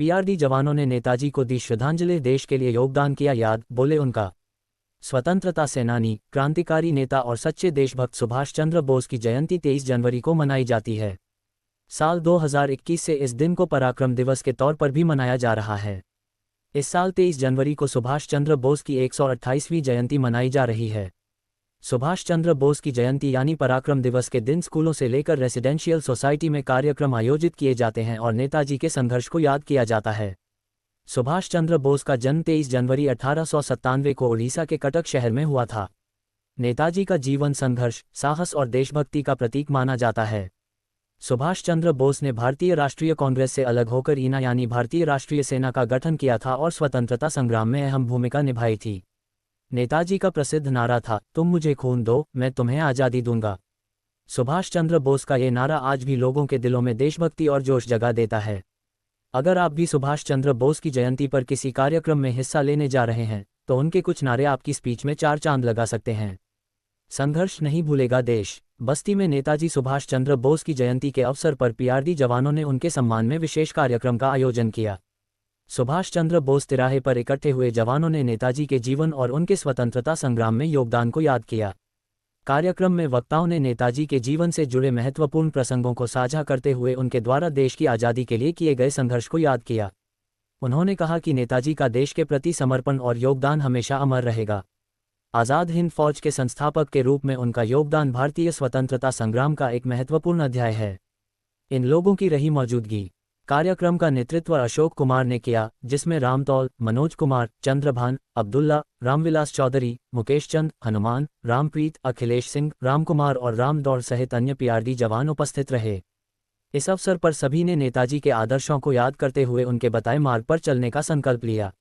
PRD जवानों ने नेताजी को दी श्रद्धांजलि, देश के लिए योगदान किया याद, बोले उनका स्वतंत्रता सेनानी, क्रांतिकारी नेता और सच्चे देशभक्त सुभाष चंद्र बोस की जयंती 23 जनवरी को मनाई जाती है। साल 2021 से इस दिन को पराक्रम दिवस के तौर पर भी मनाया जा रहा है। इस साल 23 जनवरी को सुभाष चंद्र बोस की 128वीं जयंती मनाई जा रही है। सुभाष चंद्र बोस की जयंती यानी पराक्रम दिवस के दिन स्कूलों से लेकर रेसिडेंशियल सोसाइटी में कार्यक्रम आयोजित किए जाते हैं और नेताजी के संघर्ष को याद किया जाता है। सुभाष चंद्र बोस का जन्म 23 जनवरी 1897 को ओडिशा के कटक शहर में हुआ था। नेताजी का जीवन संघर्ष, साहस और देशभक्ति का प्रतीक माना जाता है। सुभाष चंद्र बोस ने भारतीय राष्ट्रीय कांग्रेस से अलग होकर ईना यानी भारतीय राष्ट्रीय सेना का गठन किया था और स्वतंत्रता संग्राम में अहम भूमिका निभाई थी। नेताजी का प्रसिद्ध नारा था, तुम मुझे खून दो, मैं तुम्हें आज़ादी दूंगा। सुभाष चंद्र बोस का ये नारा आज भी लोगों के दिलों में देशभक्ति और जोश जगा देता है। अगर आप भी सुभाष चंद्र बोस की जयंती पर किसी कार्यक्रम में हिस्सा लेने जा रहे हैं तो उनके कुछ नारे आपकी स्पीच में 4 चांद लगा सकते हैं। संघर्ष नहीं भूलेगा देश। बस्ती में नेताजी सुभाष चंद्र बोस की जयंती के अवसर पर पीआरडी जवानों ने उनके सम्मान में विशेष कार्यक्रम का आयोजन किया। सुभाष चंद्र बोस तिराहे पर इकट्ठे हुए जवानों ने नेताजी के जीवन और उनके स्वतंत्रता संग्राम में योगदान को याद किया। कार्यक्रम में वक्ताओं ने नेताजी के जीवन से जुड़े महत्वपूर्ण प्रसंगों को साझा करते हुए उनके द्वारा देश की आज़ादी के लिए किए गए संघर्ष को याद किया। उन्होंने कहा कि नेताजी का देश के प्रति समर्पण और योगदान हमेशा अमर रहेगा। आज़ाद हिंद फौज के संस्थापक के रूप में उनका योगदान भारतीय स्वतंत्रता संग्राम का एक महत्वपूर्ण अध्याय है। इन लोगों की रही मौजूदगी। कार्यक्रम का नेतृत्व अशोक कुमार ने किया, जिसमें रामतौल, मनोज कुमार, चंद्रभान, अब्दुल्ला, रामविलास चौधरी, मुकेश चंद, हनुमान, रामप्रीत, अखिलेश सिंह, रामकुमार और रामदौड़ सहित अन्य पीआरडी जवान उपस्थित रहे। इस अवसर पर सभी ने नेताजी के आदर्शों को याद करते हुए उनके बताए मार्ग पर चलने का संकल्प लिया।